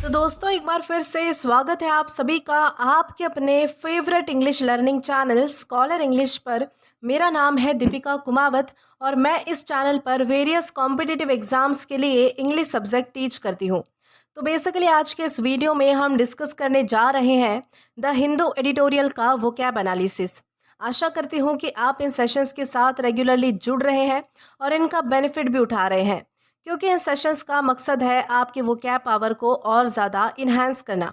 तो दोस्तों एक बार फिर से स्वागत है आप सभी का आपके अपने favourite English learning channel scholar English पर। मेरा नाम है दीपिका कुमावत और मैं इस चैनल पर वेरियस कॉम्पिटिटिव एग्जाम्स के लिए इंग्लिश सब्जेक्ट टीच करती हूँ। तो बेसिकली आज के इस वीडियो में हम डिस्कस करने जा रहे हैं द हिंदू एडिटोरियल का वोकैब एनालिसिस। आशा करती हूँ कि आप इन सेशंस के साथ रेगुलरली जुड़ रहे हैं और इनका बेनिफिट भी उठा रहे हैं, क्योंकि इन सेशंस का मकसद है आपके वोकैब पावर को और ज़्यादा इन्हांस करना।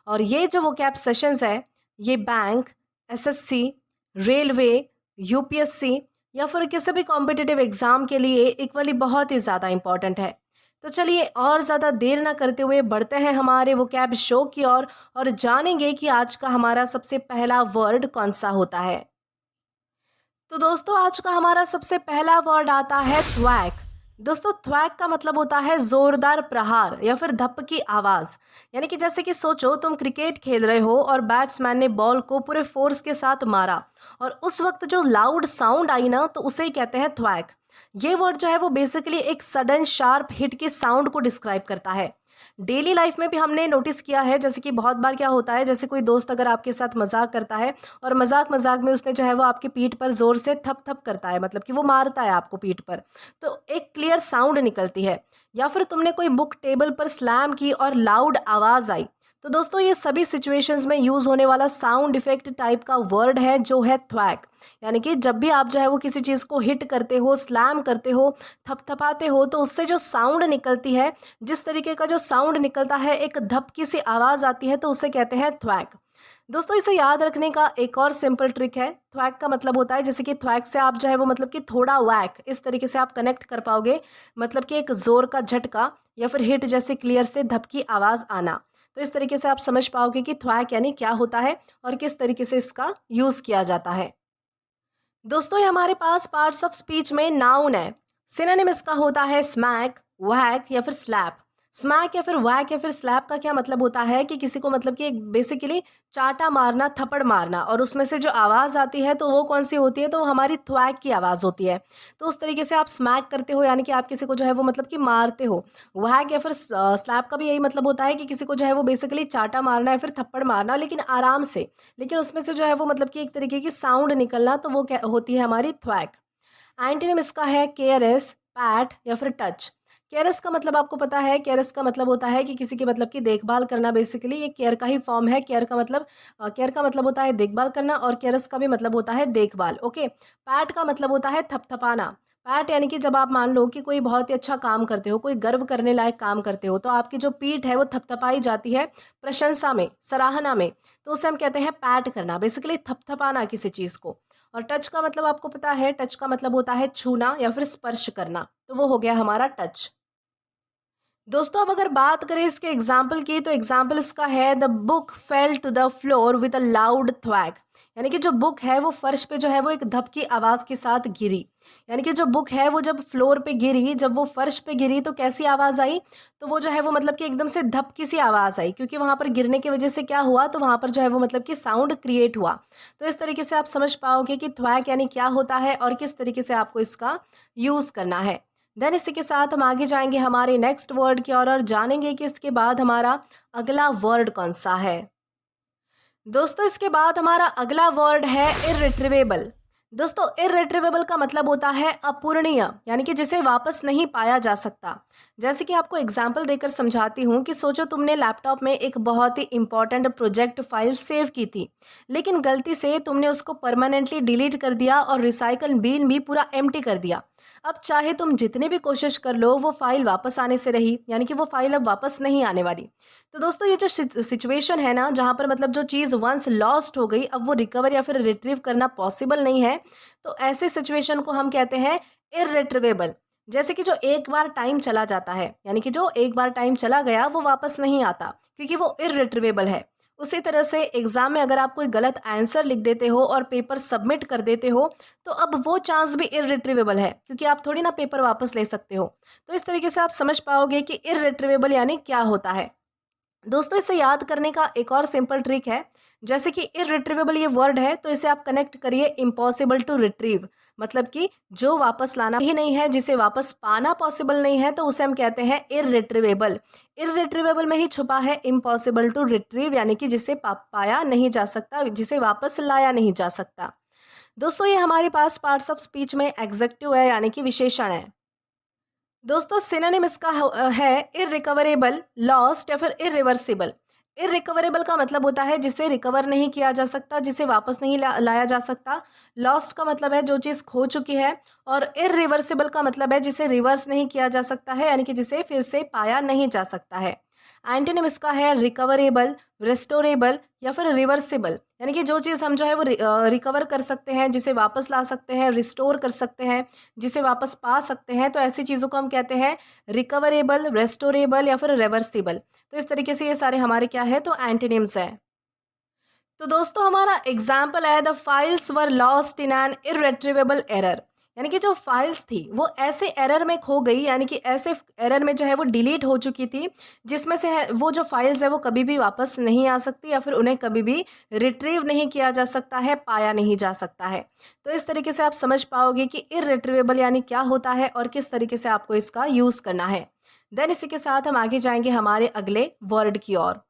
और ये जो वोकैब सेशंस है ये बैंक, एसएससी, रेलवे, यूपीएससी या फिर किसी भी कॉम्पिटिटिव एग्ज़ाम के लिए इक्वली बहुत ही ज़्यादा इम्पॉर्टेंट है। तो चलिए और ज़्यादा देर ना करते हुए बढ़ते हैं हमारे वोकैब शो की ओर और जानेंगे कि आज का हमारा सबसे पहला वर्ड कौन सा होता है। तो दोस्तों आज का हमारा सबसे पहला वर्ड आता है थ्वैक। दोस्तों थ्वैक का मतलब होता है जोरदार प्रहार या फिर धप की आवाज़। यानी कि जैसे कि सोचो तुम क्रिकेट खेल रहे हो और बैट्समैन ने बॉल को पूरे फोर्स के साथ मारा और उस वक्त जो लाउड साउंड आई ना तो उसे ही कहते हैं थ्वैक। ये वर्ड जो है वो बेसिकली एक सडन शार्प हिट के साउंड को डिस्क्राइब करता है। डेली लाइफ में भी हमने नोटिस किया है, जैसे कि बहुत बार क्या होता है, जैसे कोई दोस्त अगर आपके साथ मजाक करता है और मजाक मजाक में उसने जो है वो आपकी पीठ पर जोर से थप थप करता है, मतलब कि वो मारता है आपको पीठ पर, तो एक क्लियर साउंड निकलती है। या फिर तुमने कोई बुक टेबल पर स्लैम की और लाउड आवाज़ आई। तो दोस्तों ये सभी सिचुएशंस में यूज़ होने वाला साउंड इफेक्ट टाइप का वर्ड है जो है थ्वैक। यानी कि जब भी आप जो है वो किसी चीज़ को हिट करते हो, स्लैम करते हो, थपथपाते हो, तो उससे जो साउंड निकलती है, जिस तरीके का जो साउंड निकलता है, एक धपकी सी आवाज़ आती है, तो उसे कहते हैं थ्वैक। दोस्तों इसे याद रखने का एक और सिंपल ट्रिक है। थ्वैक का मतलब होता है, जैसे कि थ्वैक से आप जो है वो मतलब कि थोड़ा वैक, इस तरीके से आप कनेक्ट कर पाओगे, मतलब कि एक जोर का झटका या फिर हिट जैसे क्लियर से धपकी आवाज़ आना। तो इस तरीके से आप समझ पाओगे कि थ्वैक यानी क्या होता है और किस तरीके से इसका यूज़ किया जाता है। दोस्तों ये हमारे पास पार्ट्स ऑफ स्पीच में नाउन है। सिनोनिम इसका होता है स्मैक, वैक या फिर स्लैप। स्मैक या फिर वैक या फिर स्लैप का क्या मतलब होता है कि किसी को मतलब कि बेसिकली चाटा मारना, थप्पड़ मारना, और उसमें से जो आवाज़ आती है तो वो कौन सी होती है, तो वो हमारी थ्वैक की आवाज़ होती है। तो उस तरीके से आप स्मैक करते हो, यानी कि आप किसी को जो है वो मतलब कि मारते हो। वैक या फिर स्लैप का भी यही मतलब होता है कि किसी को जो है वो बेसिकली चाटा मारना या फिर थप्पड़ मारना, लेकिन आराम से, लेकिन उसमें से जो है वो मतलब कि एक तरीके की साउंड निकलना, तो वो क्या होती है, हमारी थ्वैक। एंटोनिम इसका है केयरस, पैट या फिर टच। केयरस का मतलब आपको पता है, केयरस का मतलब होता है कि किसी की मतलब की देखभाल करना, बेसिकली ये केयर का ही फॉर्म है। केयर का मतलब होता है देखभाल करना और केयरस का भी मतलब होता है देखभाल। ओके। पैट का मतलब होता है थपथपाना। पैट यानी कि जब आप मान लो कि कोई बहुत ही अच्छा काम करते हो, कोई गर्व करने लायक काम करते हो, तो आपकी जो पीठ है वो थपथपाई जाती है प्रशंसा में, सराहना में, तो उसे हम कहते हैं पैट करना, बेसिकली थपथपाना किसी चीज़ को। और टच का मतलब आपको पता है, टच का मतलब होता है छूना या फिर स्पर्श करना, तो वो हो गया हमारा टच। दोस्तों अब अगर बात करें इसके एग्जाम्पल की, तो एग्जाम्पल इसका है the book fell to the floor with a loud thwack. यानी कि जो बुक है वो फर्श पे जो है वो एक धप की आवाज़ के साथ गिरी। यानी कि जो बुक है वो जब फ्लोर पे गिरी, जब वो फर्श पे गिरी, तो कैसी आवाज़ आई, तो वो जो है वो मतलब कि एकदम से धपकी सी आवाज़ आई, क्योंकि वहाँ पर गिरने की वजह से क्या हुआ, तो वहाँ पर जो है वो मतलब कि साउंड क्रिएट हुआ। तो इस तरीके से आप समझ पाओगे कि थ्वैक यानी क्या होता है और किस तरीके से आपको इसका यूज़ करना है। देन इसी के साथ हम आगे जाएंगे हमारे नेक्स्ट वर्ड की ओर और जानेंगे कि इसके बाद हमारा अगला वर्ड कौन सा है। दोस्तों इसके बाद हमारा अगला वर्ड है इर्रिट्रीवेबल। दोस्तों इर्रिट्रीवेबल का मतलब होता है अपूरणीय, यानी कि जिसे वापस नहीं पाया जा सकता। जैसे कि आपको एग्जाम्पल देकर समझाती हूँ कि सोचो तुमने लैपटॉप में एक बहुत ही इंपॉर्टेंट प्रोजेक्ट फाइल सेव की थी, लेकिन गलती से तुमने उसको परमानेंटली डिलीट कर दिया और रिसाइकल बिन भी पूरा एम्प्टी कर दिया। अब चाहे तुम जितनी भी कोशिश कर लो, वो फाइल वापस आने से रही, यानी कि वो फाइल अब वापस नहीं आने वाली। तो दोस्तों ये जो सिचुएशन है ना, जहाँ पर मतलब जो चीज़ वंस लॉस्ट हो गई, अब वो रिकवर या फिर रिट्रीव करना पॉसिबल नहीं है, तो ऐसे सिचुएशन को हम कहते हैं इर्रिट्रीवेबल। जैसे कि जो एक बार टाइम चला जाता है, यानी कि जो एक बार टाइम चला गया वो वापस नहीं आता, क्योंकि वो इर्रिट्रीवेबल है। उसी तरह से एग्जाम में अगर आप कोई गलत आंसर लिख देते हो और पेपर सबमिट कर देते हो, तो अब वो चांस भी इर्रिट्रीवेबल है, क्योंकि आप थोड़ी ना पेपर वापस ले सकते हो। तो इस तरीके से आप समझ पाओगे कि इर्रिट्रीवेबल यानी क्या होता है। दोस्तों इसे याद करने का एक और सिंपल ट्रिक है। जैसे कि इररिट्रीवेबल ये वर्ड है तो इसे आप कनेक्ट करिए इम्पॉसिबल टू रिट्रीव, मतलब कि जो वापस लाना ही नहीं है, जिसे वापस पाना पॉसिबल नहीं है, तो उसे हम कहते हैं इररिट्रीवेबल। इररिट्रीवेबल में ही छुपा है इम्पॉसिबल टू रिट्रीव, यानी कि जिसे पाया नहीं जा सकता, जिसे वापस लाया नहीं जा सकता। दोस्तों ये हमारे पास पार्ट्स ऑफ स्पीच में एग्जेक्टिव है, यानी कि विशेषण है। दोस्तों सिनोनिम इसका है इररिकवरेबल, लॉस्ट या फिर इरिवर्सिबल। इररिकवरेबल का मतलब होता है जिसे रिकवर नहीं किया जा सकता, जिसे वापस नहीं लाया जा सकता। लॉस्ट का मतलब है जो चीज़ खो चुकी है। और इरिवर्सिबल का मतलब है जिसे रिवर्स नहीं किया जा सकता है, यानी कि जिसे फिर से पाया नहीं जा सकता है। एंटोनिम इसका है रिकवरेबल, रिस्टोरेबल या फिर रिवर्सिबल, यानी कि जो चीज़ हम जो है वो रिकवर कर सकते हैं, जिसे वापस ला सकते हैं, रिस्टोर कर सकते हैं, जिसे वापस पा सकते हैं, तो ऐसी चीज़ों को हम कहते हैं रिकवरेबल, रेस्टोरेबल या फिर रिवर्सिबल। तो इस तरीके से ये सारे हमारे क्या है, तो एंटोनिम्स है। तो दोस्तों हमारा एग्जाम्पल है the files were lost in an irretrievable error, यानी कि जो फाइल्स थी वो ऐसे एरर में खो गई, यानी कि ऐसे एरर में जो है वो डिलीट हो चुकी थी, जिसमें से है वो जो फाइल्स है वो कभी भी वापस नहीं आ सकती या फिर उन्हें कभी भी रिट्रीव नहीं किया जा सकता है, पाया नहीं जा सकता है। तो इस तरीके से आप समझ पाओगे कि इररिट्रीवेबल यानी क्या होता है और किस तरीके से आपको इसका यूज़ करना है। देन इसी के साथ हम आगे जाएंगे हमारे अगले वर्ड की ओर।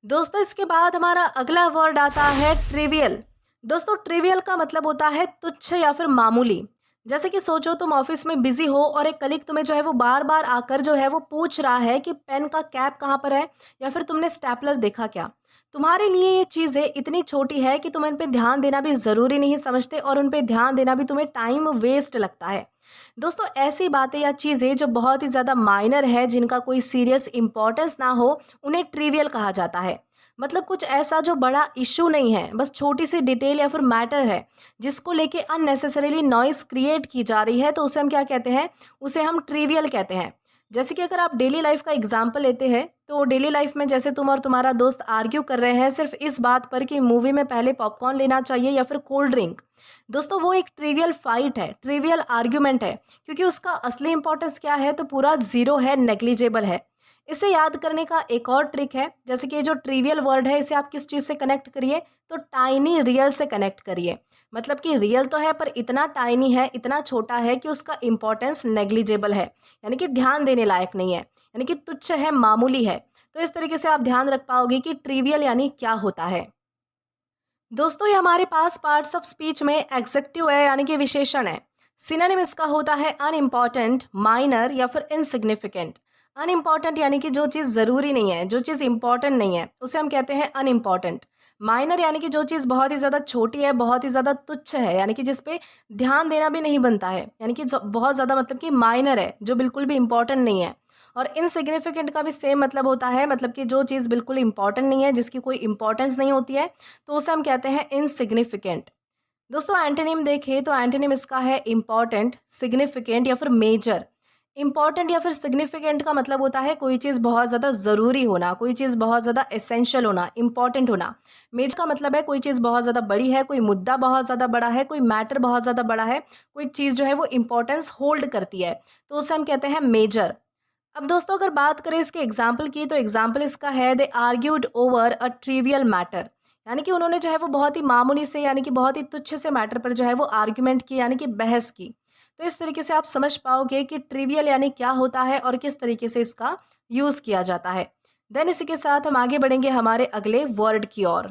दोस्तों इसके बाद हमारा अगला वर्ड आता है ट्रिवियल। दोस्तों ट्रिवियल का मतलब होता है तुच्छ या फिर मामूली। जैसे कि सोचो तुम ऑफिस में बिजी हो और एक कलीग तुम्हें जो है वो बार बार आकर जो है वो पूछ रहा है कि पेन का कैप कहाँ पर है या फिर तुमने स्टेपलर देखा क्या। तुम्हारे लिए ये चीज़ें इतनी छोटी है कि तुम इन पे ध्यान देना भी ज़रूरी नहीं समझते और उन पे ध्यान देना भी तुम्हें टाइम वेस्ट लगता है। दोस्तों ऐसी बातें या चीज़ें जो बहुत ही ज़्यादा माइनर है, जिनका कोई सीरियस इंपॉर्टेंस ना हो, उन्हें ट्रिवियल कहा जाता है। मतलब कुछ ऐसा जो बड़ा इशू नहीं है, बस छोटी सी डिटेल या फिर मैटर है जिसको लेके अननेसेसरीली नॉइस क्रिएट की जा रही है, तो उसे हम क्या कहते हैं, उसे हम ट्रिवियल कहते हैं। जैसे कि अगर आप डेली लाइफ का एग्जाम्पल लेते हैं तो डेली लाइफ में जैसे तुम और तुम्हारा दोस्त आर्ग्यू कर रहे हैं सिर्फ इस बात पर कि मूवी में पहले पॉपकॉर्न लेना चाहिए या फिर कोल्ड ड्रिंक। दोस्तों वो एक ट्रिवियल फाइट है, ट्रिवियल आर्ग्यूमेंट है, क्योंकि उसका असली इंपॉर्टेंस क्या है, तो पूरा जीरो है, नेग्लिजेबल है। इसे याद करने का एक और ट्रिक है, जैसे कि ये जो ट्रिवियल वर्ड है इसे आप किस चीज़ से कनेक्ट करिए, तो टाइनी रियल से कनेक्ट करिए। मतलब कि रियल तो है पर इतना टाइनी है, इतना छोटा है कि उसका इंपॉर्टेंस नेग्लिजेबल है, यानी कि ध्यान देने लायक नहीं है, यानी कि तुच्छ है, मामूली है। तो इस तरीके से आप ध्यान रख पाओगे कि ट्रिवियल यानी क्या होता है। दोस्तों ये हमारे पास पार्ट्स ऑफ स्पीच में एग्जेक्टिव है, यानी कि विशेषण है। सिनोनिम इसका होता है अनइम्पॉर्टेंट, माइनर या फिर इनसिग्निफिकेंट। अनइम्पॉर्टेंट यानी कि जो चीज़ ज़रूरी नहीं है, जो चीज़ इंपॉर्टेंट नहीं है, उसे हम कहते हैं अनइम्पॉर्टेंट। माइनर यानी कि जो चीज़ बहुत ही ज़्यादा छोटी है, बहुत ही ज़्यादा तुच्छ है, यानी कि जिस पे ध्यान देना भी नहीं बनता है, यानी कि बहुत ज़्यादा मतलब कि माइनर है, जो बिल्कुल भी इंपॉर्टेंट नहीं है। और इनसिग्निफिकेंट का भी सेम मतलब होता है, मतलब कि जो चीज़ बिल्कुल इंपॉर्टेंट नहीं है, जिसकी कोई इंपॉर्टेंस नहीं होती है, तो उसे हम कहते हैं इनसिग्निफिकेंट। दोस्तों एंटोनिम देखें तो एंटोनिम इसका है इंपॉर्टेंट, सिग्निफिकेंट या फिर मेजर। इंपॉर्टेंट या फिर सिग्निफिकेंट का मतलब होता है कोई चीज़ बहुत ज़्यादा ज़रूरी होना, कोई चीज़ बहुत ज़्यादा एसेंशियल होना, इंपॉर्टेंट होना। मेजर का मतलब है कोई चीज़ बहुत ज़्यादा बड़ी है, कोई मुद्दा बहुत ज़्यादा बड़ा है, कोई मैटर बहुत ज़्यादा बड़ा है, कोई चीज़ जो है वो इंपॉर्टेंस होल्ड करती है, तो उसे हम कहते हैं मेजर। अब दोस्तों अगर बात करें इसके एग्जाम्पल की, तो एग्जाम्पल इसका है they argued over a trivial matter, यानी कि उन्होंने जो है वो बहुत ही मामूली से, यानी कि बहुत ही तुच्छ से मैटर पर जो है वो आर्ग्यूमेंट की, यानी कि बहस की। तो इस तरीके से आप समझ पाओगे कि ट्रिवियल यानी क्या होता है और किस तरीके से इसका यूज़ किया जाता है। देन इसी के साथ हम आगे बढ़ेंगे हमारे अगले वर्ड की ओर।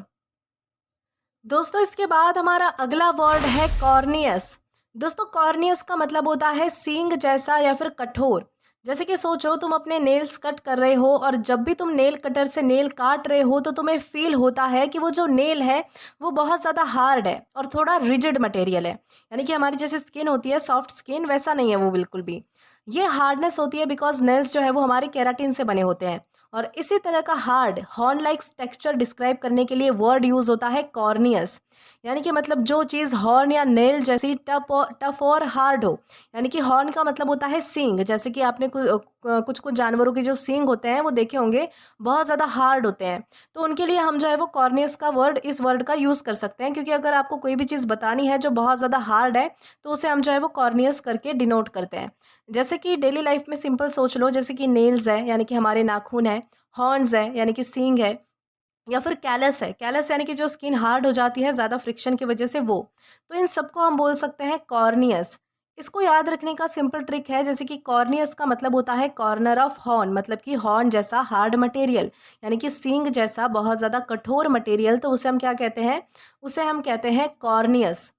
दोस्तों इसके बाद हमारा अगला वर्ड है कॉर्नियस। दोस्तों कॉर्नियस का मतलब होता है सींग जैसा या फिर कठोर। जैसे कि सोचो तुम अपने नेल्स कट कर रहे हो और जब भी तुम नेल कटर से नेल काट रहे हो तो तुम्हें फील होता है कि वो जो नेल है वो बहुत ज़्यादा हार्ड है और थोड़ा रिजिड मटेरियल है, यानी कि हमारी जैसे स्किन होती है सॉफ्ट स्किन, वैसा नहीं है वो बिल्कुल भी। ये हार्डनेस होती है बिकॉज नेल्स जो है वो हमारे केराटिन से बने होते हैं। और इसी तरह का hard horn like texture describe करने के लिए वर्ड यूज़ होता है कॉर्नियस, यानी कि मतलब जो चीज़ हॉर्न या नेल जैसी टफ और हार्ड हो। यानी कि हॉर्न का मतलब होता है सींग, जैसे कि आपने कुछ कुछ जानवरों के जो सींग होते हैं वो देखे होंगे, बहुत ज़्यादा हार्ड होते हैं। तो उनके लिए हम जो है वो कॉर्नियस का वर्ड, इस वर्ड का यूज़ कर सकते हैं, क्योंकि अगर आपको कोई भी चीज़ बतानी है जो बहुत ज़्यादा हार्ड है तो उसे हम जो है वो कॉर्नियस करके डिनोट करते हैं। जैसे कि डेली लाइफ में सिंपल सोच लो, जैसे कि नेल्स है यानी कि हमारे नाखून है, हॉर्न्स है यानी कि सींग है, या फिर कैलस है, कैलस यानी कि जो स्किन हार्ड हो जाती है ज़्यादा फ्रिक्शन की वजह से वो। तो इन सबको हम बोल सकते हैं कॉर्नियस। इसको याद रखने का सिंपल ट्रिक है, जैसे कि कॉर्नियस का मतलब होता है कॉर्नर ऑफ हॉर्न, मतलब कि हॉर्न जैसा हार्ड मटेरियल, यानी कि सींग जैसा बहुत ज़्यादा कठोर मटेरियल, तो उसे हम क्या कहते हैं, उसे हम कहते हैं कॉर्नियस।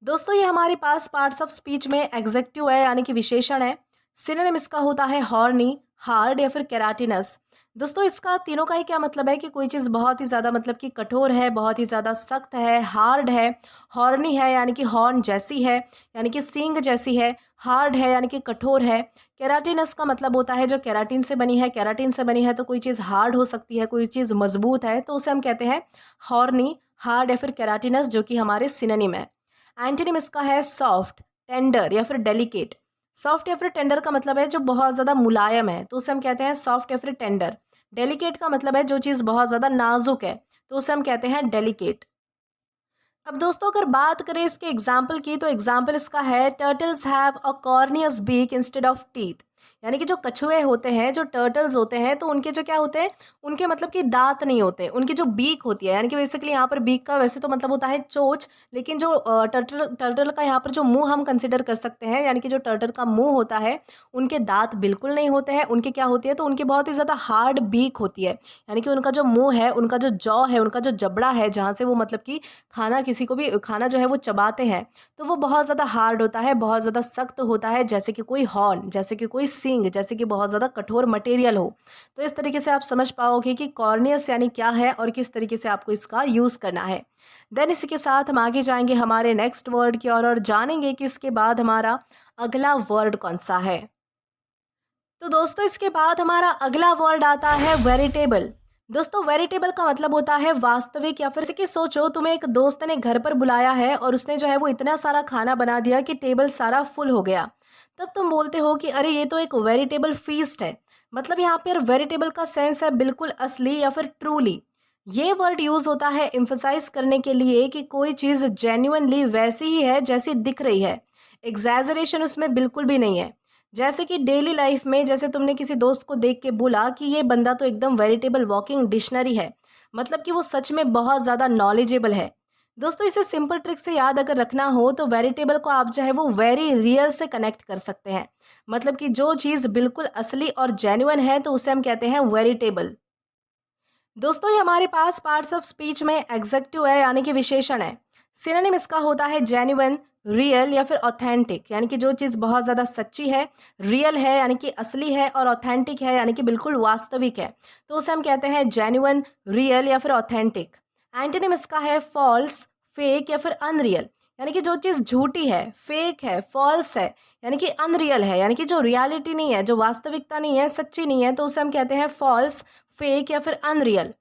दोस्तों ये हमारे पास पार्ट्स ऑफ स्पीच में एग्जेक्टिव है यानी कि विशेषण है। सिनोनिम इसका होता है हॉर्नी, हार्ड या फिर केराटिनस। दोस्तों इसका तीनों का ही क्या मतलब है कि कोई चीज़ बहुत ही ज़्यादा मतलब कि कठोर है, बहुत ही ज़्यादा सख्त है, हार्ड है, हॉर्नी है यानी कि हॉर्न जैसी है, यानी कि सींग जैसी है, हार्ड है यानी कि कठोर है। केराटिनस का मतलब होता है जो केराटिन से बनी है, केराटिन से बनी है तो कोई चीज़ हार्ड हो सकती है, कोई चीज़ मजबूत है, तो उसे हम कहते हैं हॉर्नी, हार्ड या फिर केराटिनस, जो कि हमारे सिनोनिम है। एंटोनिम इसका है सॉफ्ट, टेंडर या फिर डेलिकेट। सॉफ्ट या फिर टेंडर का मतलब है जो बहुत ज़्यादा मुलायम है, तो उसे हम कहते हैं सॉफ्ट या फिर टेंडर। डेलिकेट का मतलब है जो चीज़ बहुत ज़्यादा नाजुक है, तो उसे हम कहते हैं डेलिकेट। अब दोस्तों अगर बात करें इसके एग्जाम्पल की, तो एग्जाम्पल इसका है turtles have a corneous beak instead of teeth. यानी कि जो कछुए होते हैं, जो टर्टल्स होते हैं, तो उनके जो क्या होते हैं, उनके मतलब कि दांत नहीं होते, उनकी जो बीक होती है, यानी कि बेसिकली यहाँ पर बीक का वैसे तो मतलब होता है चोंच, लेकिन जो टर्टल टर्टल का यहाँ पर जो मुंह हम कंसिडर कर सकते हैं, यानी कि जो टर्टल का मुंह होता है, उनके दांत बिल्कुल नहीं होते हैं। उनके क्या होती है, तो उनकी बहुत ही ज़्यादा हार्ड बीक होती है, यानी कि उनका जो मुंह है, उनका जो जॉ है, उनका जो जबड़ा है, जहाँ से वो मतलब कि खाना किसी को भी खाना जो है वो चबाते हैं, तो वो बहुत ज़्यादा हार्ड होता है, बहुत ज़्यादा सख्त होता है, जैसे कि कोई हॉर्न, जैसे कि कोई सींग, जैसे कि बहुत ज़्यादा कठोर मटेरियल हो। तो इस तरीके से आप समझ पाओगे कि कॉर्नियस यानी क्या है और किस तरीके से आपको इसका यूज़ करना है। देन इसी के साथ हम आगे जाएंगे हमारे नेक्स्ट वर्ड की और जानेंगे कि इसके बाद हमारा अगला वर्ड कौन सा है। तो दोस्तों इसके बाद हमारा अगला वर्ड आता है वेरिटेबल। दोस्तों वेरिटेबल का मतलब होता है वास्तविक, या फिर जैसे कि सोचो तुम्हें एक दोस्त ने घर पर बुलाया है और उसने जो है वो इतना सारा खाना बना दिया कि टेबल सारा फुल हो गया। तब तुम बोलते हो कि अरे ये तो एक वेरिटेबल फीस्ट है। मतलब यहाँ पर वेरिटेबल का सेंस है बिल्कुल असली या फिर ट्रूली। ये वर्ड यूज होता है एम्फसाइज करने के लिए कि कोई चीज़ जेन्युइनली वैसी ही है जैसी दिख रही है, एग्जैजरेशन उसमें बिल्कुल भी नहीं है। जैसे कि डेली लाइफ में जैसे तुमने किसी दोस्त को देख के बोला कि ये बंदा तो एकदम वेरिटेबल वॉकिंग डिक्शनरी है, मतलब कि वो सच में बहुत ज़्यादा नॉलेजेबल है। दोस्तों इसे सिंपल ट्रिक से याद अगर रखना हो तो वेरिटेबल को आप जो है वो वेरी रियल से कनेक्ट कर सकते हैं। मतलब कि जो चीज़ बिल्कुल असली और जेन्युइन है तो उसे हम कहते हैं वेरिटेबल। दोस्तों ये हमारे पास पार्ट्स ऑफ स्पीच में एग्जेक्टिव है यानी कि विशेषण है। सिनोनिम इसका होता है जेन्युइन, रियल या फिर ऑथेंटिक, यानी कि जो चीज़ बहुत ज़्यादा सच्ची है, रियल है यानी कि असली है, और ऑथेंटिक है यानी कि बिल्कुल वास्तविक है, तो उसे हम कहते हैं जेन्युइन, रियल या फिर ऑथेंटिक। एंटोनिम इसका है फॉल्स, फेक या फिर अनरियल, यानी कि जो चीज़ झूठी है, फेक है, फॉल्स है, यानी कि अनरियल है, यानी कि जो रियलिटी नहीं है, जो वास्तविकता नहीं है, सच्ची नहीं है, तो उसे हम कहते हैं फॉल्स, फेक या फिर अनरियल।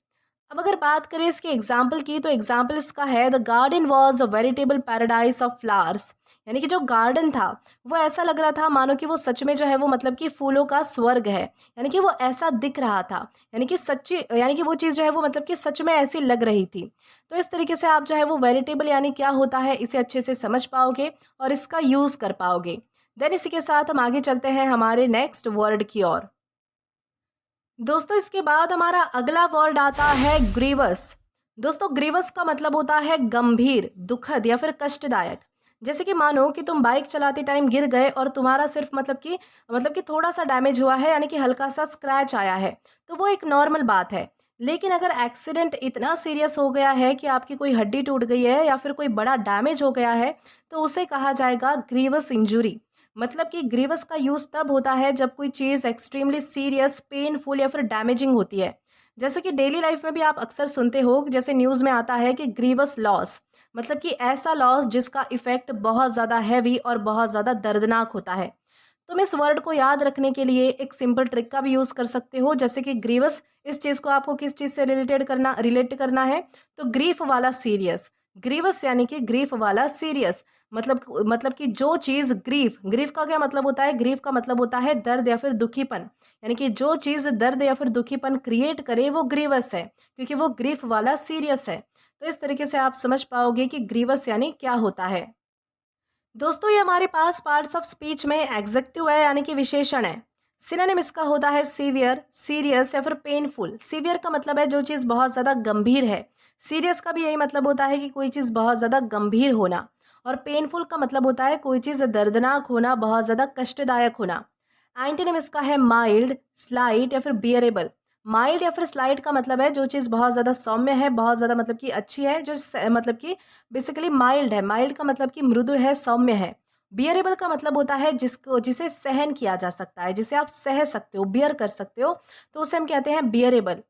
अब अगर बात करें इसके एग्जाम्पल की, तो एग्जाम्पल इसका है the garden was a veritable paradise of flowers. यानी कि जो गार्डन था वो ऐसा लग रहा था मानो कि वो सच में जो है वो मतलब कि फूलों का स्वर्ग है, यानी कि वो ऐसा दिख रहा था, यानी कि सच्ची, यानी कि वो चीज़ जो है वो मतलब कि सच में ऐसी लग रही थी। तो इस तरीके से आप जो है वो वेरिटेबल यानी क्या होता है इसे अच्छे से समझ पाओगे और इसका यूज़ कर पाओगे। देन इसी के साथ हम आगे चलते हैं हमारे नेक्स्ट वर्ड की ओर। दोस्तों इसके बाद हमारा अगला वर्ड आता है ग्रीवस। दोस्तों ग्रीवस का मतलब होता है गंभीर, दुखद या फिर कष्टदायक। जैसे कि मानो कि तुम बाइक चलाते टाइम गिर गए और तुम्हारा सिर्फ मतलब कि थोड़ा सा डैमेज हुआ है, यानी कि हल्का सा स्क्रैच आया है, तो वो एक नॉर्मल बात है। लेकिन अगर एक्सीडेंट इतना सीरियस हो गया है कि आपकी कोई हड्डी टूट गई है या फिर कोई बड़ा डैमेज हो गया है, तो उसे कहा जाएगा ग्रीवस इंजुरी। मतलब कि ग्रीवस का यूज़ तब होता है जब कोई चीज़ एक्सट्रीमली सीरियस, पेनफुल या फिर डैमेजिंग होती है। जैसे कि डेली लाइफ में भी आप अक्सर सुनते हो, जैसे न्यूज़ में आता है कि ग्रीवस लॉस, मतलब कि ऐसा लॉस जिसका इफ़ेक्ट बहुत ज़्यादा हैवी और बहुत ज़्यादा दर्दनाक होता है। तुम इस वर्ड को याद रखने के लिए एक सिंपल ट्रिक का भी यूज़ कर सकते हो, जैसे कि ग्रीवस, इस चीज़ को आपको किस चीज़ से रिलेट करना है, तो ग्रीफ वाला सीरियस। ग्रीवस यानी कि ग्रीफ वाला सीरियस, मतलब कि जो चीज़ ग्रीफ, ग्रीफ का क्या मतलब होता है, ग्रीफ का मतलब होता है दर्द या फिर दुखीपन, यानी कि जो चीज़ दर्द या फिर दुखीपन क्रिएट करे वो ग्रीवस है, क्योंकि वो ग्रीफ वाला सीरियस है। तो इस तरीके से आप समझ पाओगे कि ग्रीवस यानी क्या होता है। दोस्तों ये हमारे पास पार्ट्स ऑफ स्पीच में एग्जेक्टिव है यानी कि विशेषण है। सिनोनिम इसका होता है सीवियर, सीरियस या फिर पेनफुल। सीवियर का मतलब है जो चीज़ बहुत ज़्यादा गंभीर है। सीरियस का भी यही मतलब होता है कि कोई चीज़ बहुत ज़्यादा गंभीर होना। और पेनफुल का मतलब होता है कोई चीज़ दर्दनाक होना, बहुत ज़्यादा कष्टदायक होना। एंटोनिम इसका है माइल्ड, स्लाइट या फिर बियरेबल। माइल्ड या फिर स्लाइट का मतलब है जो चीज़ बहुत ज़्यादा सौम्य है, बहुत ज़्यादा मतलब कि अच्छी है, जो मतलब कि बेसिकली माइल्ड है। माइल्ड का मतलब कि मृदु है, सौम्य है। बियरेबल का मतलब होता है जिसे सहन किया जा सकता है, जिसे आप सह सकते हो, बियर कर सकते हो, तो उसे हम कहते हैं बियरेबल।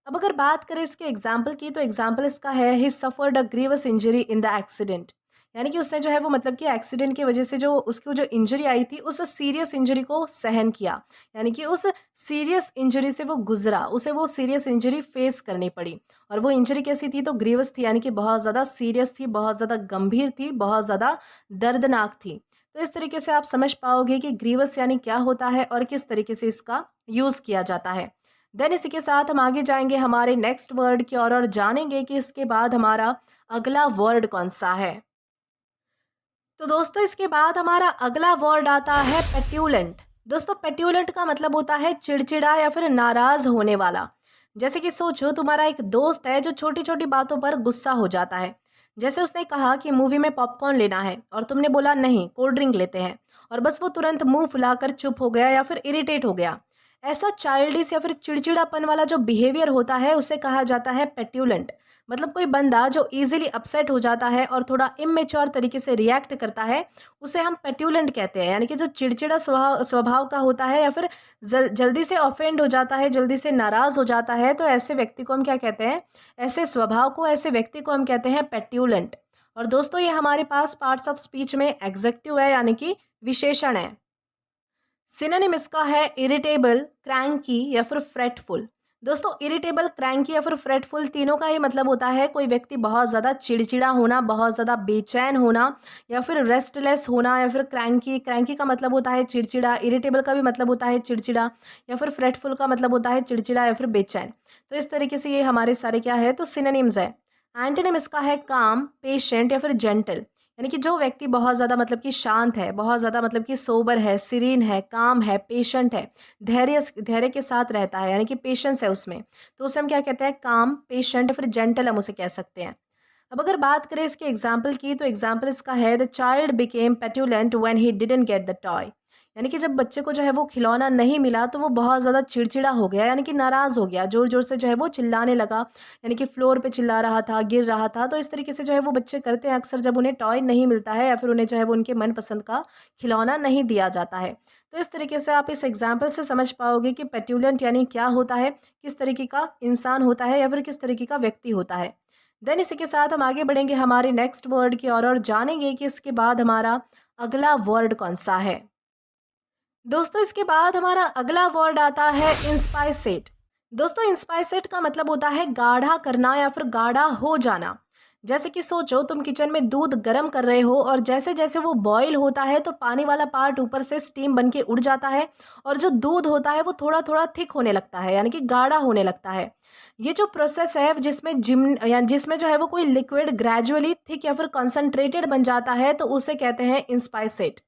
अब अगर बात करें इसके एग्जाम्पल की, तो एग्जाम्पल इसका है ही suffered a grievous injury in the accident. यानी कि उसने जो है वो मतलब कि एक्सीडेंट की वजह से जो उसको जो इंजरी आई थी, उस सीरियस इंजरी को सहन किया। यानी कि उस सीरियस इंजरी से वो गुजरा, उसे वो सीरियस इंजरी फेस करनी पड़ी। और वो इंजरी कैसी थी? तो ग्रीवस थी, यानी कि बहुत ज़्यादा सीरियस थी, बहुत ज़्यादा गंभीर थी, बहुत ज़्यादा दर्दनाक थी। तो इस तरीके से आप समझ पाओगे कि ग्रीवस यानी क्या होता है और किस तरीके से इसका यूज़ किया जाता है। देन इसी के साथ हम आगे जाएंगे हमारे नेक्स्ट वर्ड की ओर और जानेंगे कि इसके बाद हमारा अगला वर्ड कौन सा है। तो दोस्तों इसके बाद हमारा अगला वर्ड आता है पेट्यूलेंट। दोस्तों पेट्यूलेंट का मतलब होता है चिड़चिड़ा या फिर नाराज होने वाला। जैसे कि सोचो तुम्हारा एक दोस्त है जो छोटी छोटी बातों पर गुस्सा हो जाता है। जैसे उसने कहा कि मूवी में पॉपकॉर्न लेना है और तुमने बोला नहीं, कोल्ड ड्रिंक लेते हैं, और बस वो तुरंत मुंह फुलाकर चुप हो गया या फिर इरिटेट हो गया। ऐसा चाइल्डिश या फिर चिड़चिड़ापन वाला जो बिहेवियर होता है उसे कहा जाता है पेट्यूलेंट। मतलब कोई बंदा जो इजीली अपसेट हो जाता है और थोड़ा इमेच्योर तरीके से रिएक्ट करता है, उसे हम पेट्यूलेंट कहते हैं। यानी कि जो चिड़चिड़ा स्वभाव स्वभाव का होता है या फिर जल्दी से ऑफेंड हो जाता है, जल्दी से नाराज हो जाता है, तो ऐसे व्यक्ति को हम क्या कहते हैं? ऐसे स्वभाव को, ऐसे व्यक्ति को हम कहते हैं पेट्यूलेंट। और दोस्तों ये हमारे पास पार्ट्स ऑफ स्पीच में एग्जेक्टिव है, यानी कि विशेषण है। सिनोनिम इसका है इरिटेबल, क्रैंकी या फिर फ्रेटफुल। दोस्तों इरिटेबल, क्रैंकी या फिर फ्रेटफुल तीनों का ही मतलब होता है कोई व्यक्ति बहुत ज़्यादा चिड़चिड़ा होना, बहुत ज़्यादा बेचैन होना, या फिर रेस्टलेस होना, या फिर क्रैंकी। क्रैंकी का मतलब होता है चिड़चिड़ा, इरिटेबल का भी मतलब होता है चिड़चिड़ा, या फिर फ्रेटफुल का मतलब होता है चिड़चिड़ा या फिर बेचैन। तो इस तरीके से ये हमारे सारे क्या है? तो सिनोनिम्स है। एंटोनिम इसका है काम, पेशेंट या फिर जेंटल। यानी कि जो व्यक्ति बहुत ज़्यादा मतलब कि शांत है, बहुत ज़्यादा मतलब कि सोबर है, सीरीन है, काम है, पेशेंट है, धैर्य धैर्य के साथ रहता है, यानी कि पेशेंस है उसमें, तो उसे हम क्या कहते हैं? काम, पेशेंट, फिर जेंटल हम उसे कह सकते हैं। अब अगर बात करें इसके एग्जाम्पल की, तो एग्जाम्पल इसका है the child became petulant when he didn't get the toy. यानी कि जब बच्चे को जो है वो खिलौना नहीं मिला तो वो बहुत ज़्यादा चिड़चिड़ा हो गया, यानी कि नाराज़ हो गया, ज़ोर ज़ोर से जो है वो चिल्लाने लगा, यानी कि फ्लोर पे चिल्ला रहा था, गिर रहा था। तो इस तरीके से जो है वो बच्चे करते हैं अक्सर जब उन्हें टॉय नहीं मिलता है या फिर उन्हें जो है वो उनके मनपसंद का खिलौना नहीं दिया जाता है। तो इस तरीके से आप इस एग्जाम्पल से समझ पाओगे कि पेट्यूलेंट यानी क्या होता है, किस तरीके का इंसान होता है या फिर किस तरीके का व्यक्ति होता है। देन इसी के साथ हम आगे बढ़ेंगे हमारे नेक्स्ट वर्ड की ओर और जानेंगे कि इसके बाद हमारा अगला वर्ड कौन सा है। दोस्तों इसके बाद हमारा अगला वर्ड आता है इंस्पाइसेट। दोस्तों इंस्पाइसेट का मतलब होता है गाढ़ा करना या फिर गाढ़ा हो जाना। जैसे कि सोचो तुम किचन में दूध गर्म कर रहे हो और जैसे जैसे वो बॉईल होता है तो पानी वाला पार्ट ऊपर से स्टीम बन के उड़ जाता है, और जो दूध होता है वो थोड़ा थोड़ा थिक होने लगता है, यानी कि गाढ़ा होने लगता है। ये जो प्रोसेस है जिसमें जिसमें जो है वो कोई लिक्विड ग्रेजुअली थिक या फिर कॉन्सेंट्रेटेड बन जाता है, तो उसे कहते हैं इंस्पाइसेट।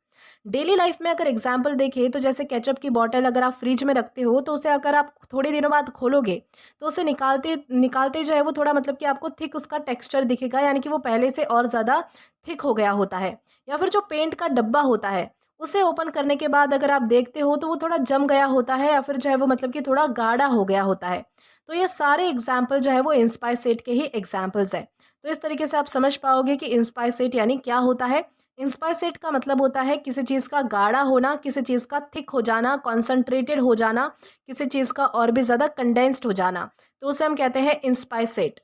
डेली लाइफ में अगर एग्जाम्पल देखें तो जैसे केचप की बॉटल अगर आप फ्रिज में रखते हो तो उसे अगर आप थोड़े दिनों बाद खोलोगे तो उसे निकालते निकालते जो है वो थोड़ा मतलब कि आपको थिक उसका टेक्सचर दिखेगा, यानी कि वो पहले से और ज़्यादा थिक हो गया होता है। या फिर जो पेंट का डब्बा होता है उसे ओपन करने के बाद अगर आप देखते हो तो वो थोड़ा जम गया होता है या फिर जो है वो मतलब कि थोड़ा गाढ़ा हो गया होता है। तो ये सारे एग्जाम्पल जो है वो इंस्पाइसेट के ही एग्जाम्पल्स हैं। तो इस तरीके से आप समझ पाओगे कि इंस्पाइसेट यानी क्या होता है। इंस्पाइसेट का मतलब होता है किसी चीज़ का गाढ़ा होना, किसी चीज़ का थिक हो जाना, कॉन्सेंट्रेटेड हो जाना, किसी चीज़ का और भी ज़्यादा कंडेंस्ड हो जाना, तो उसे हम कहते हैं इंस्पाइसेट।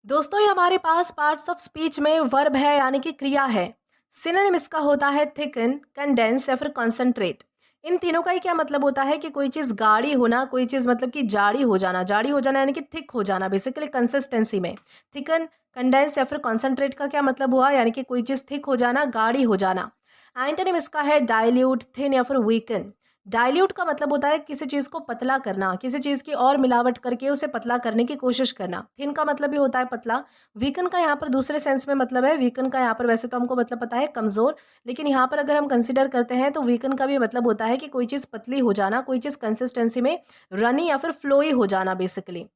दोस्तों ये हमारे पास पार्ट्स ऑफ स्पीच में वर्ब है, यानी कि क्रिया है। सिनोनिम इसका होता है थिकन, कंडेंस या फिर कॉन्सेंट्रेट। इन तीनों का ही क्या मतलब होता है कि कोई चीज़ गाढ़ी होना, कोई चीज़ मतलब कि जाड़ी हो जाना, जाड़ी हो जाना यानी कि थिक हो जाना, बेसिकली कंसिस्टेंसी में। थिकन, कंडेंस या फिर कॉन्सेंट्रेट का क्या मतलब हुआ? यानी कि कोई चीज़ थिक हो जाना, गाढ़ी हो जाना। एंटोनिम इसका है डाइल्यूट, थिन या फिर वीकन। डाइल्यूट का मतलब होता है किसी चीज़ को पतला करना, किसी चीज़ की और मिलावट करके उसे पतला करने की कोशिश करना। थिन का मतलब भी होता है पतला। वीकन का यहाँ पर दूसरे सेंस में मतलब है, वीकन का यहाँ पर वैसे तो हमको मतलब पता है कमज़ोर, लेकिन यहाँ पर अगर हम कंसिडर करते हैं तो वीकन का भी मतलब होता है कि कोई चीज़ पतली हो जाना, कोई चीज़ कंसिस्टेंसी में रनी या फिर फ्लोई हो जाना बेसिकली।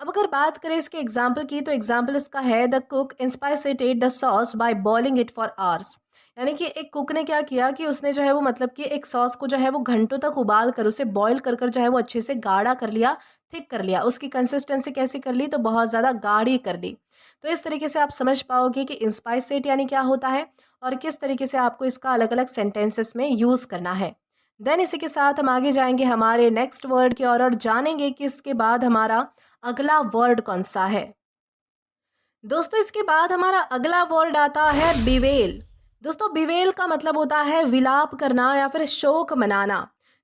अब अगर बात करें इसके एग्जाम्पल की, तो एग्जाम्पल इसका है the cook inspissated the sauce by boiling it for hours. यानी कि एक कुक ने क्या किया कि उसने जो है वो मतलब कि एक सॉस को जो है वो घंटों तक उबाल कर उसे बॉईल कर कर जो है वो अच्छे से गाढ़ा कर लिया, थिक कर लिया। उसकी कंसिस्टेंसी कैसी कर ली, तो बहुत ज़्यादा गाढ़ी कर दी। तो इस तरीके से आप समझ पाओगे कि इंस्पाइसेट यानी क्या होता है और किस तरीके से आपको इसका अलग अलग सेंटेंसेस में यूज़ करना है। देन इसी के साथ हम आगे जाएंगे हमारे नेक्स्ट वर्ड की और जानेंगे कि इसके बाद हमारा अगला वर्ड कौन सा है। दोस्तों इसके बाद हमारा अगला वर्ड आता है बिवेल। दोस्तों बिवेल का मतलब होता है विलाप करना या फिर शोक मनाना।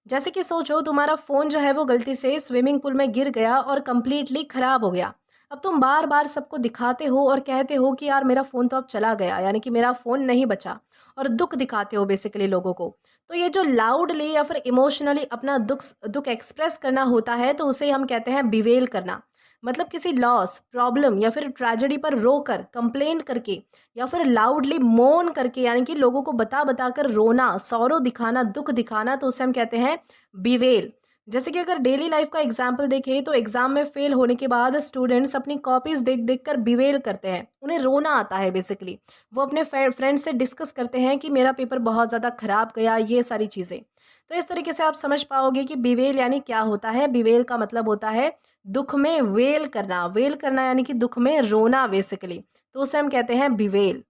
जैसे कि सोचो तुम्हारा फ़ोन जो है वो गलती से स्विमिंग पूल में गिर गया और कंप्लीटली ख़राब हो गया। अब तुम बार बार सबको दिखाते हो और कहते हो कि यार मेरा फ़ोन तो अब चला गया, यानी कि मेरा फ़ोन नहीं बचा, और दुख दिखाते हो बेसिकली लोगों को। तो ये जो लाउडली या फिर इमोशनली अपना दुख दुख एक्सप्रेस करना होता है, तो उसे हम कहते हैं बिवेल करना। मतलब किसी लॉस, प्रॉब्लम या फिर ट्रेजेडी पर रोकर, कंप्लेंट करके या फिर लाउडली मोन करके, यानी कि लोगों को बता बता कर रोना, सौरो दिखाना, दुख दिखाना, तो उसे हम कहते हैं बिवेल। जैसे कि अगर डेली लाइफ का एग्जाम्पल देखें, तो एग्जाम में फेल होने के बाद स्टूडेंट्स अपनी कॉपीज देख देख कर बिवेल करते हैं, उन्हें रोना आता है बेसिकली। वो अपने फ्रेंड से डिस्कस करते हैं कि मेरा पेपर बहुत ज़्यादा खराब गया, ये सारी चीज़ें। तो इस तरीके से आप समझ पाओगे कि बिवेल यानी क्या होता है। बिवेल का मतलब होता है दुख में वेल करना, वेल करना यानी कि दुख में रोना बेसिकली, तो उसे हम कहते हैं बिवेल।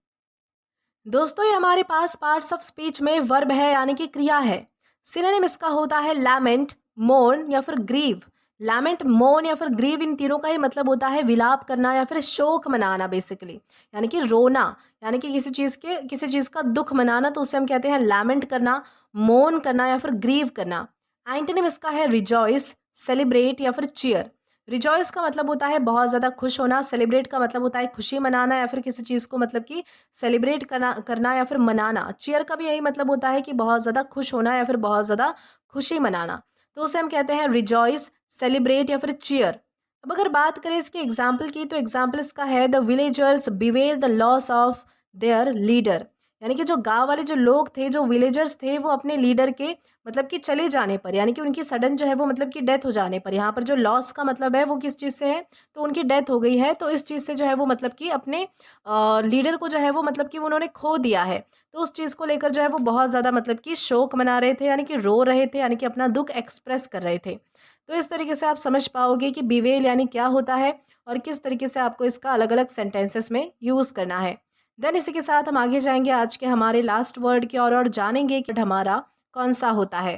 दोस्तों ये हमारे पास पार्ट्स ऑफ स्पीच में वर्ब है यानी कि क्रिया है। सिनोनिम इसका होता है लैमेंट, मोर्न या फिर ग्रीव। लैमेंट, मोर्न या फिर ग्रीव, इन तीनों का ही मतलब होता है विलाप करना या फिर शोक मनाना बेसिकली, यानी कि रोना, यानी कि किसी चीज़ का दुख मनाना, तो उसे हम कहते हैं लैमेंट करना, मोर्न करना या फिर ग्रीव करना। एंटोनिम इसका है रिजॉइस, सेलिब्रेट या फिर चीयर। रिजॉइस का मतलब होता है बहुत ज़्यादा खुश होना, सेलिब्रेट का मतलब होता है खुशी मनाना या फिर किसी चीज़ को मतलब कि सेलिब्रेट करना या फिर मनाना। चीयर का भी यही मतलब होता है कि बहुत ज़्यादा खुश होना या फिर बहुत ज़्यादा खुशी मनाना। तो उसे हम कहते हैं रिजॉइस, सेलिब्रेट या फिर चीयर। अब अगर बात करें इसके एग्जाम्पल की, तो एग्जाम्पल इसका है the villagers bevel the loss of their leader. यानी कि जो गांव वाले जो लोग थे, जो विलेजर्स थे, वो अपने लीडर के मतलब कि चले जाने पर, यानी कि उनकी सडन जो है वो मतलब कि डेथ हो जाने पर, यहाँ पर जो लॉस का मतलब है वो किस चीज़ से है, तो उनकी डेथ हो गई है, तो इस चीज़ से जो है वो मतलब कि अपने लीडर को जो है वो मतलब कि उन्होंने खो दिया है। तो उस चीज़ को लेकर जो है वो बहुत ज़्यादा मतलब कि शोक मना रहे थे, यानी कि रो रहे थे, यानी कि अपना दुख एक्सप्रेस कर रहे थे। तो इस तरीके से आप समझ पाओगे कि बिवेल यानी क्या होता है और किस तरीके से आपको इसका अलग अलग सेंटेंसेस में यूज़ करना है। देन इसी के साथ हम आगे जाएंगे आज के हमारे लास्ट वर्ड की और जानेंगे कि हमारा कौन सा होता है।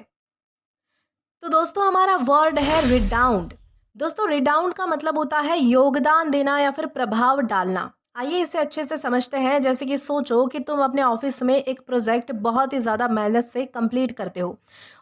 तो दोस्तों हमारा वर्ड है रिडाउंड। दोस्तों रिडाउंड का मतलब होता है योगदान देना या फिर प्रभाव डालना। आइए इसे अच्छे से समझते हैं। जैसे कि सोचो कि तुम अपने ऑफिस में एक प्रोजेक्ट बहुत ही ज़्यादा मेहनत से कंप्लीट करते हो,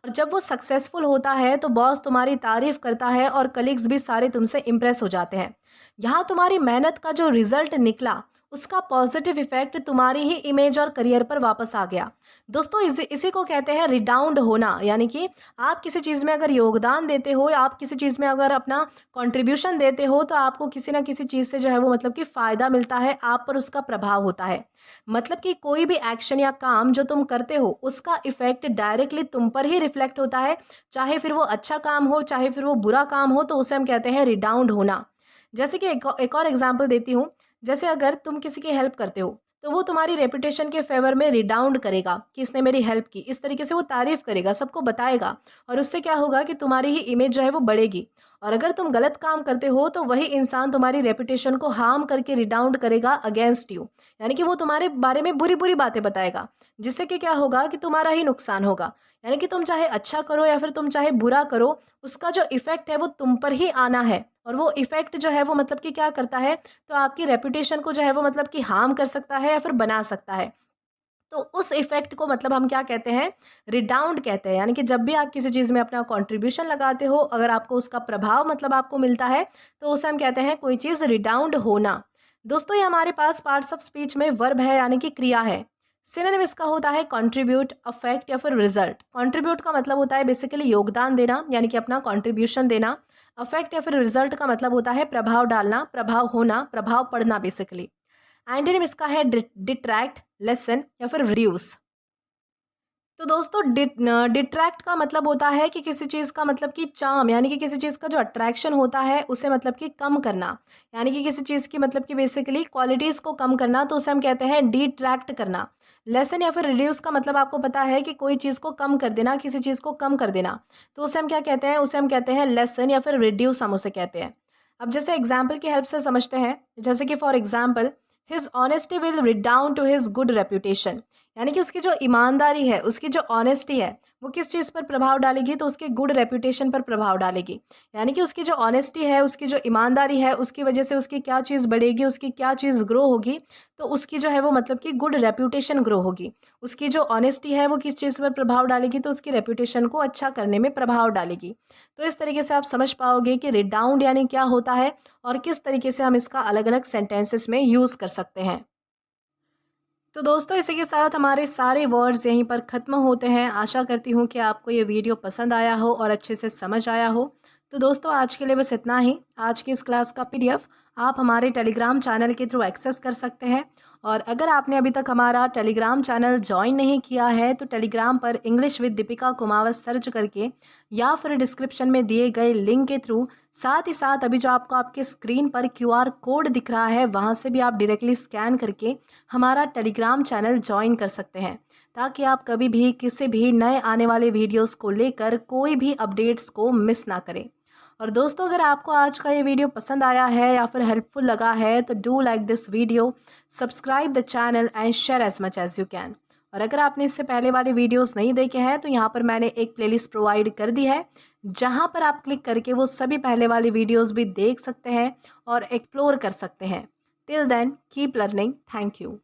और जब वो सक्सेसफुल होता है तो बॉस तुम्हारी तारीफ करता है और कलीग्स भी सारे तुमसे इम्प्रेस हो जाते हैं। यहाँ तुम्हारी मेहनत का जो रिजल्ट निकला, उसका पॉजिटिव इफेक्ट तुम्हारी ही इमेज और करियर पर वापस आ गया। दोस्तों इसी को कहते हैं रिडाउंड होना, यानी कि आप किसी चीज़ में अगर योगदान देते हो या आप किसी चीज़ में अगर अपना कंट्रीब्यूशन देते हो, तो आपको किसी ना किसी चीज़ से जो है वो मतलब कि फ़ायदा मिलता है, आप पर उसका प्रभाव होता है। मतलब कि कोई भी एक्शन या काम जो तुम करते हो, उसका इफेक्ट डायरेक्टली तुम पर ही रिफ्लेक्ट होता है, चाहे फिर वो अच्छा काम हो चाहे फिर वो बुरा काम हो, तो उसे हम कहते हैं रिडाउंड होना। जैसे कि एक और एग्जाम्पल देती हूँ। जैसे अगर तुम किसी की हेल्प करते हो, तो वो तुम्हारी रेपुटेशन के फेवर में रिडाउंड करेगा कि इसने मेरी हेल्प की, इस तरीके से वो तारीफ करेगा, सबको बताएगा, और उससे क्या होगा कि तुम्हारी ही इमेज जो है वो बढ़ेगी। और अगर तुम गलत काम करते हो, तो वही इंसान तुम्हारी रेपुटेशन को हार्म करके रिडाउंड करेगा अगेंस्ट यू, यानी कि वो तुम्हारे बारे में बुरी बुरी बातें बताएगा, जिससे कि क्या होगा कि तुम्हारा ही नुकसान होगा। यानी कि तुम चाहे अच्छा करो या फिर तुम चाहे बुरा करो, उसका जो इफेक्ट है वो तुम पर ही आना है। और वो इफेक्ट जो है वो मतलब कि क्या करता है, तो आपकी रेपुटेशन को जो है वो मतलब कि हार्म कर सकता है या फिर बना सकता है। तो उस इफेक्ट को मतलब हम क्या कहते हैं, रिडाउंड कहते हैं। यानी कि जब भी आप किसी चीज़ में अपना कंट्रीब्यूशन लगाते हो, अगर आपको उसका प्रभाव मतलब आपको मिलता है, तो उसे हम कहते हैं कोई चीज़ रिडाउंड होना। दोस्तों ये हमारे पास पार्ट्स ऑफ स्पीच में वर्ब है यानी कि क्रिया है। सिनोनिम इसका होता है कंट्रीब्यूट, अफेक्ट या फिर रिजल्ट। कंट्रीब्यूट का मतलब होता है बेसिकली योगदान देना, यानी कि अपना कंट्रीब्यूशन देना। अफेक्ट या फिर रिजल्ट का मतलब होता है प्रभाव डालना, प्रभाव होना, प्रभाव पड़ना बेसिकली। एंटोनिम इसका है डिट्रैक्ट, लेसन या फिर रिड्यूस। तो दोस्तों डिट्रैक्ट का मतलब होता है कि किसी चीज़ का मतलब कि चार्म, यानी कि किसी चीज़ का जो अट्रैक्शन होता है उसे मतलब कि कम करना, यानी कि किसी चीज़ की मतलब कि बेसिकली क्वालिटीज़ को कम करना, तो उसे हम कहते हैं डिट्रैक्ट करना। लेसन या फिर रिड्यूस का मतलब आपको पता है कि कोई चीज़ को कम कर देना, किसी चीज़ को कम कर देना, तो उसे हम क्या कहते हैं, उसे हम कहते हैं लेसन या फिर रिड्यूस हम उसे कहते हैं। अब जैसे एग्जाम्पल की हेल्प से समझते हैं, जैसे कि for example his honesty will redound to his good reputation, यानी कि उसकी जो ईमानदारी है, उसकी जो ऑनेस्टी है, वो किस चीज़ पर प्रभाव डालेगी, तो उसके गुड रेपुटेशन पर प्रभाव डालेगी। यानी कि उसकी जो ऑनेस्टी है, उसकी जो ईमानदारी है, उसकी वजह से उसकी क्या चीज़ बढ़ेगी, उसकी क्या चीज़ ग्रो होगी, तो उसकी जो है वो मतलब कि गुड रेपुटेशन ग्रो होगी। उसकी जो ऑनेस्टी है वो किस चीज़ पर प्रभाव डालेगी, तो उसकी रेपुटेशन को अच्छा करने में प्रभाव डालेगी। तो इस तरीके से आप समझ पाओगे कि रिडाउंड यानी क्या होता है और किस तरीके से हम इसका अलग अलग सेंटेंसेस में यूज़ कर सकते हैं। तो दोस्तों इसी के साथ हमारे सारे वर्ड्स यहीं पर ख़त्म होते हैं। आशा करती हूँ कि आपको ये वीडियो पसंद आया हो और अच्छे से समझ आया हो। तो दोस्तों आज के लिए बस इतना ही। आज की इस क्लास का पीडीएफ आप हमारे टेलीग्राम चैनल के थ्रू एक्सेस कर सकते हैं। और अगर आपने अभी तक हमारा टेलीग्राम चैनल ज्वाइन नहीं किया है तो टेलीग्राम पर English with Deepika Kumawat search करके या फिर डिस्क्रिप्शन में दिए गए लिंक के थ्रू, साथ ही साथ अभी जो आपको आपके स्क्रीन पर क्यूआर कोड दिख रहा है वहाँ से भी आप डायरेक्टली स्कैन करके हमारा टेलीग्राम चैनल ज्वाइन कर सकते हैं, ताकि आप कभी भी किसी भी नए आने वाले वीडियोस को लेकर कोई भी अपडेट्स को मिस ना करें। और दोस्तों अगर आपको आज का ये वीडियो पसंद आया है या फिर हेल्पफुल लगा है तो do like this video, subscribe the channel and share as much as you can. और अगर आपने इससे पहले वाले वीडियोस नहीं देखे हैं तो यहाँ पर मैंने एक प्लेलिस्ट प्रोवाइड कर दी है, जहाँ पर आप क्लिक करके वो सभी पहले वाले वीडियोस भी देख सकते हैं और एक्सप्लोर कर सकते हैं। Till then keep learning. Thank you.